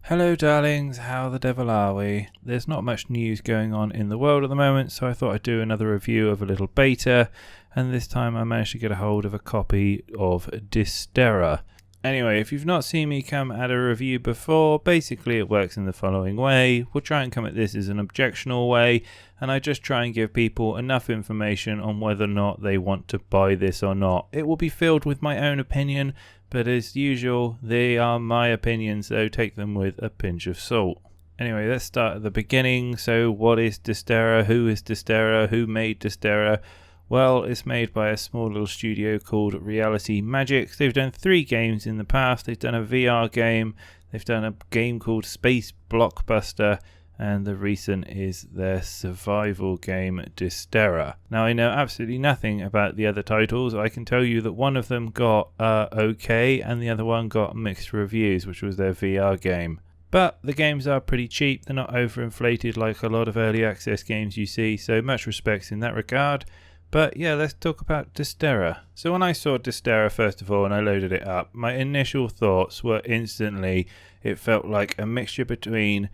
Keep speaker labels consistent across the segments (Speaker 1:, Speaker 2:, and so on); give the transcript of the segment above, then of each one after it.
Speaker 1: Hello darlings, how the devil are we? There's not much news going on in the world at the moment, so I thought I'd do another review of a little beta, and this time I managed to get a hold of a copy of Dysterra. Anyway, if you've not seen me come at a review before, basically it works in the following way. We'll try and come at this as an objectional way, and I just try and give people enough information on whether or not they want to buy this or not. It will be filled with my own opinion, but as usual, they are my opinions, so take them with a pinch of salt. Anyway, let's start at the beginning. So what is Dysterra? Who is Dysterra? Who made Dysterra? Well, it's made by a small little studio called Reality Magics. They've done 3 games in the past. They've done a VR game, they've done a game called Space Blockbuster, and the recent is their survival game Dysterra. Now, I know absolutely nothing about the other titles. I can tell you that one of them got okay, and the other one got mixed reviews, which was their VR game. But the games are pretty cheap. They're not overinflated like a lot of early access games you see, so much respect in that regard. But yeah, let's talk about Dysterra. So when I saw Dysterra first of all and I loaded it up, my initial thoughts were instantly, it felt like a mixture between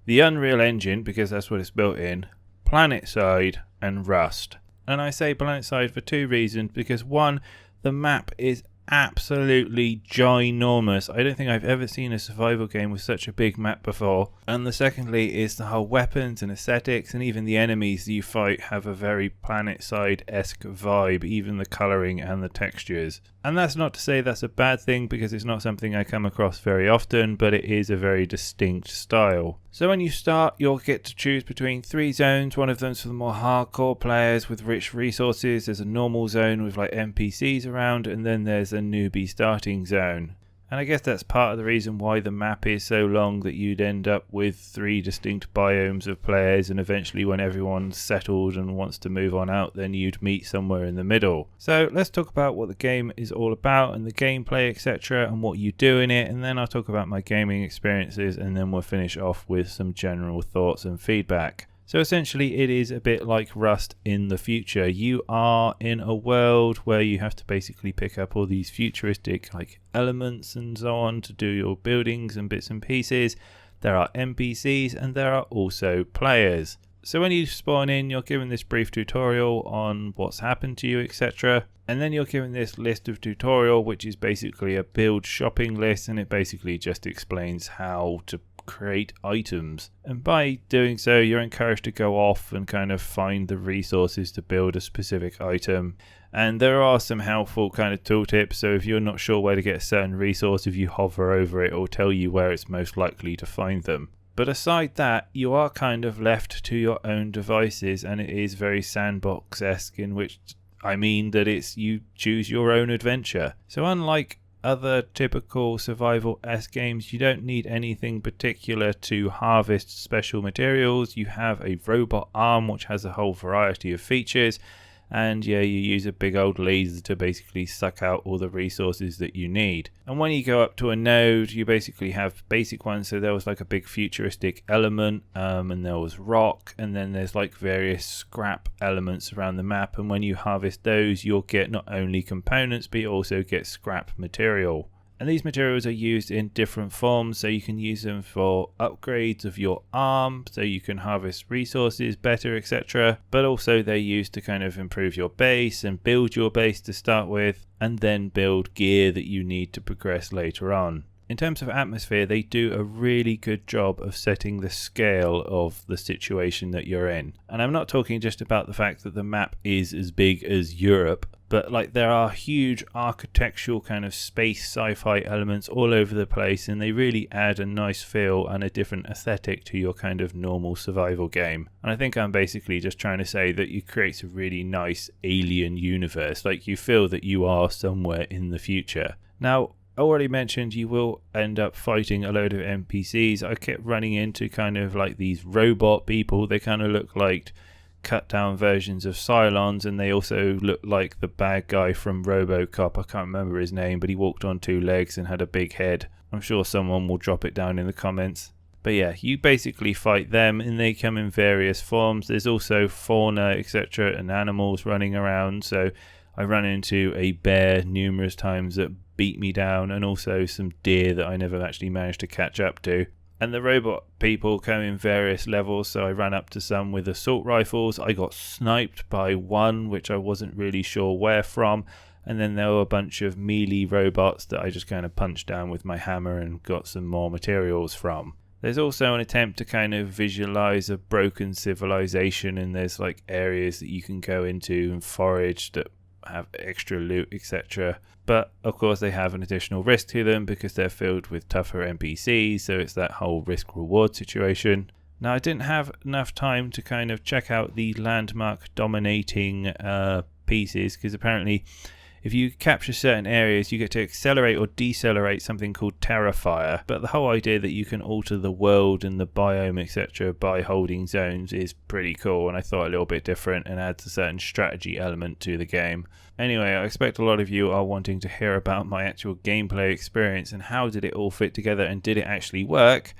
Speaker 1: the Unreal Engine, because that's what it's built in, PlanetSide and Rust. And I say PlanetSide for 2 reasons, because one, the map is absolutely ginormous. I don't think I've ever seen a survival game with such a big map before. And the secondly is the whole weapons and aesthetics, and even the enemies that you fight have a very PlanetSide-esque vibe, even the colouring and the textures. And that's not to say that's a bad thing, because it's not something I come across very often, but it is a very distinct style. So when you start, you'll get to choose between 3 zones. One of them's for the more hardcore players with rich resources. There's a normal zone with like NPCs around, and then there's a newbie starting zone. And I guess that's part of the reason why the map is so long, that you'd end up with 3 distinct biomes of players, and eventually when everyone's settled and wants to move on out, then you'd meet somewhere in the middle. So let's talk about what the game is all about and the gameplay, etc., and what you do in it, and then I'll talk about my gaming experiences, and then we'll finish off with some general thoughts and feedback. So essentially it is a bit like Rust in the future. You are in a world where you have to basically pick up all these futuristic like elements and so on to do your buildings and bits and pieces. There are NPCs and there are also players. So when you spawn in, you're given this brief tutorial on what's happened to you, etc. And then you're given this list of tutorial, which is basically a build shopping list, and it basically just explains how to create items, and by doing so you're encouraged to go off and kind of find the resources to build a specific item. And there are some helpful kind of tooltips, so if you're not sure where to get a certain resource, if you hover over it, it'll tell you where it's most likely to find them. But aside that, you are kind of left to your own devices, and it is very sandbox-esque, in which I mean that it's you choose your own adventure. So unlike other typical survival-esque games, you don't need anything particular to harvest special materials. You have a robot arm which has a whole variety of features, and yeah, you use a big old laser to basically suck out all the resources that you need. And when you go up to a node, you basically have basic ones. So there was like a big futuristic element, and there was rock, and then there's like various scrap elements around the map, and when you harvest those, you'll get not only components, but you also get scrap material. And these materials are used in different forms, so you can use them for upgrades of your arm, so you can harvest resources better, etc. But also they're used to kind of improve your base and build your base to start with, and then build gear that you need to progress later on. In terms of atmosphere, they do a really good job of setting the scale of the situation that you're in. And I'm not talking just about the fact that the map is as big as Europe, but like there are huge architectural kind of space sci-fi elements all over the place, and they really add a nice feel and a different aesthetic to your kind of normal survival game. And I think I'm basically just trying to say that it creates a really nice alien universe, like you feel that you are somewhere in the future. Now, I already mentioned you will end up fighting a load of NPCs. I kept running into kind of like these robot people. They kind of look like cut down versions of Cylons, and they also look like the bad guy from RoboCop. I can't remember his name, but he walked on 2 legs and had a big head. I'm sure someone will drop it down in the comments. But yeah, you basically fight them, and they come in various forms. There's also fauna, etc., and animals running around. So I ran into a bear numerous times that beat me down, and also some deer that I never actually managed to catch up to. And the robot people come in various levels, so I ran up to some with assault rifles. I got sniped by one, which I wasn't really sure where from. And then there were a bunch of melee robots that I just kind of punched down with my hammer and got some more materials from. There's also an attempt to kind of visualize a broken civilization, and there's like areas that you can go into and forage that have extra loot, etc. But of course they have an additional risk to them because they're filled with tougher NPCs, so it's that whole risk reward situation. Now I didn't have enough time to kind of check out the landmark dominating pieces, because apparently if you capture certain areas you get to accelerate or decelerate something called Terrifier. But the whole idea that you can alter the world and the biome, etc. by holding zones is pretty cool, and I thought a little bit different and adds a certain strategy element to the game. Anyway, I expect a lot of you are wanting to hear about my actual gameplay experience and how did it all fit together and did it actually work?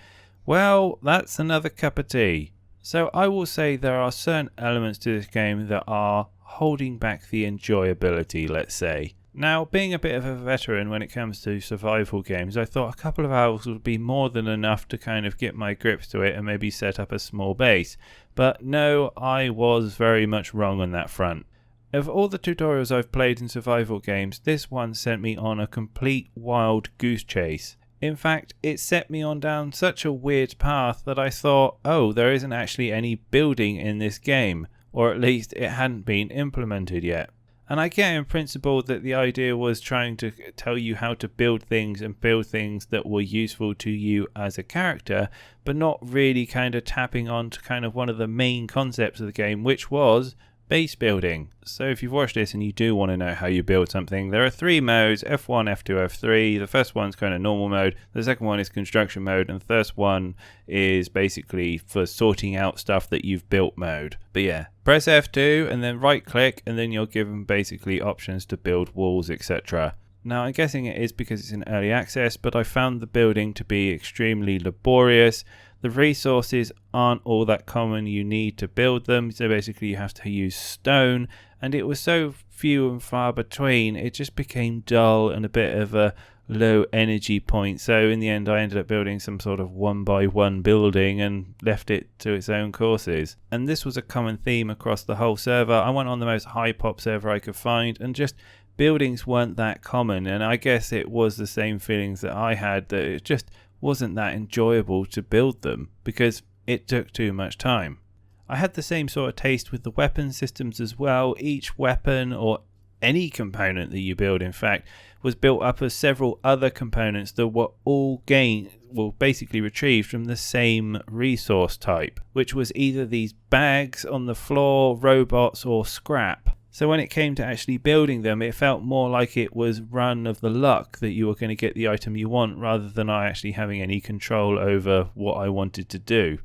Speaker 1: Well, that's another cup of tea. So I will say there are certain elements to this game that are holding back the enjoyability, let's say. Now, being a bit of a veteran when it comes to survival games, I thought a couple of hours would be more than enough to kind of get my grips to it and maybe set up a small base. But no, I was very much wrong on that front. Of all the tutorials I've played in survival games, this one sent me on a complete wild goose chase. In fact, it set me on down such a weird path that I thought, oh, there isn't actually any building in this game. Or at least it hadn't been implemented yet. And I get in principle that the idea was trying to tell you how to build things and build things that were useful to you as a character, but not really kind of tapping on to kind of one of the main concepts of the game, which was base building. So if you've watched this and you do want to know how you build something, there are 3 modes, F1, F2, F3. The first one's kind of normal mode, the second one is construction mode, and the first one is basically for sorting out stuff that you've built mode. But yeah, press F2 and then right click, and then you're given basically options to build walls, etc. Now I'm guessing it is because it's in early access, but I found the building to be extremely laborious. The resources aren't all that common you need to build them, so basically you have to use stone, and it was so few and far between, it just became dull and a bit of a low energy point. So in the end I ended up building some sort of 1x1 building and left it to its own courses. And this was a common theme across the whole server. I went on the most high pop server I could find, and just buildings weren't that common, and I guess it was the same feelings that I had, that it just wasn't that enjoyable to build them because it took too much time. I had the same sort of taste with the weapon systems as well. Each weapon, or any component that you build in fact, was built up of several other components that were all basically retrieved from the same resource type, which was either these bags on the floor, robots, or scrap. So when it came to actually building them, it felt more like it was run of the luck that you were going to get the item you want, rather than I actually having any control over what I wanted to do.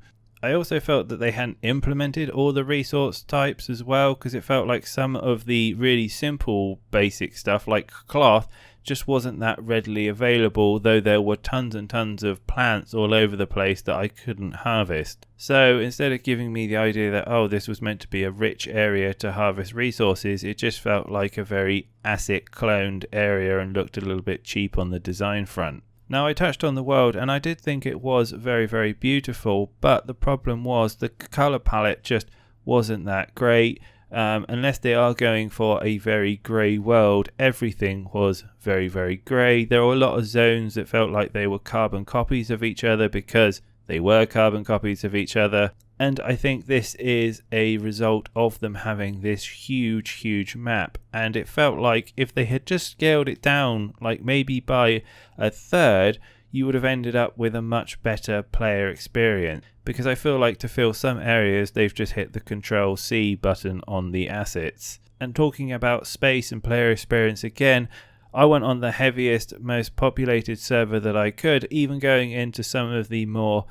Speaker 1: I also felt that they hadn't implemented all the resource types as well, because it felt like some of the really simple basic stuff like cloth just wasn't that readily available, though there were tons and tons of plants all over the place that I couldn't harvest. So instead of giving me the idea that, oh, this was meant to be a rich area to harvest resources, it just felt like a very ASIC cloned area and looked a little bit cheap on the design front. Now I touched on the world and I did think it was very, very beautiful, but the problem was the colour palette just wasn't that great. Unless they are going for a very grey world, everything was very, very grey. There were a lot of zones that felt like they were carbon copies of each other because they were carbon copies of each other. And I think this is a result of them having this huge, huge map. And it felt like if they had just scaled it down, like maybe by a third, you would have ended up with a much better player experience. Because I feel like to fill some areas, they've just hit the Control C button on the assets. And talking about space and player experience again, I went on the heaviest, most populated server that I could, even going into some of the more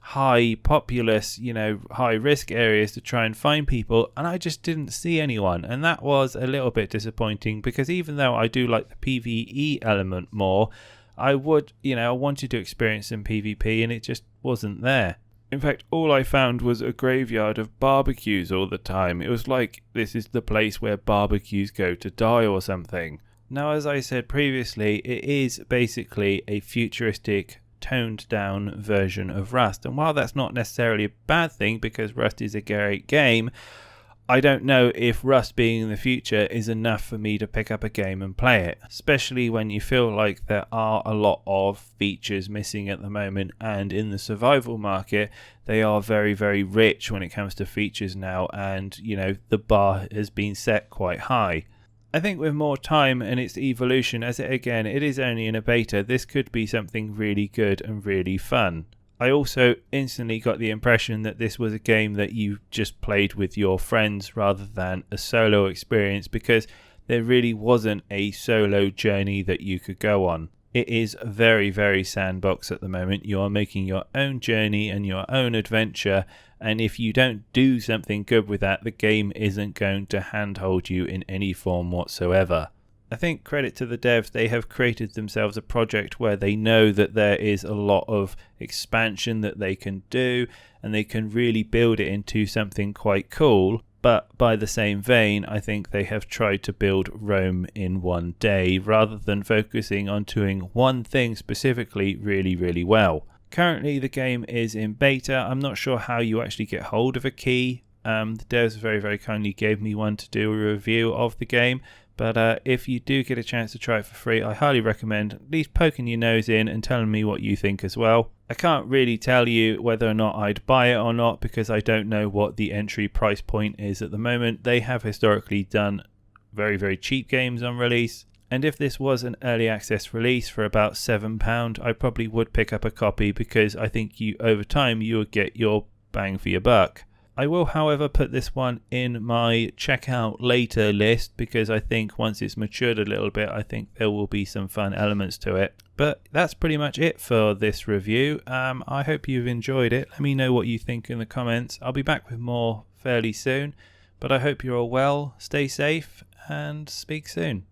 Speaker 1: high populous, high risk areas to try and find people, and I just didn't see anyone. And that was a little bit disappointing, because even though I do like the PvE element more, I wanted to experience some PvP and it just wasn't there. In fact, all I found was a graveyard of barbecues all the time. It was like this is the place where barbecues go to die or something. Now, as I said previously, it is basically a futuristic toned down version of Rust. And while that's not necessarily a bad thing, because Rust is a great game, I don't know if Rust being in the future is enough for me to pick up a game and play it, especially when you feel like there are a lot of features missing at the moment, and in the survival market they are very, very rich when it comes to features now, and you know, the bar has been set quite high. I think with more time and its evolution, as it is only in a beta, this could be something really good and really fun. I also instantly got the impression that this was a game that you just played with your friends rather than a solo experience, because there really wasn't a solo journey that you could go on. It is very, very sandbox at the moment. You are making your own journey and your own adventure, and if you don't do something good with that, the game isn't going to handhold you in any form whatsoever. I think credit to the devs, they have created themselves a project where they know that there is a lot of expansion that they can do, and they can really build it into something quite cool. But by the same vein, I think they have tried to build Rome in one day rather than focusing on doing one thing specifically really, really well. Currently the game is in beta. I'm not sure how you actually get hold of a key. The devs very, very kindly gave me one to do a review of the game. But if you do get a chance to try it for free, I highly recommend at least poking your nose in and telling me what you think as well. I can't really tell you whether or not I'd buy it or not, because I don't know what the entry price point is at the moment. They have historically done very, very cheap games on release. And if this was an early access release for about £7, I probably would pick up a copy, because I think over time you would get your bang for your buck. I will, however, put this one in my checkout later list, because I think once it's matured a little bit, I think there will be some fun elements to it. But that's pretty much it for this review. I hope you've enjoyed it. Let me know what you think in the comments. I'll be back with more fairly soon, but I hope you're all well, stay safe, and speak soon.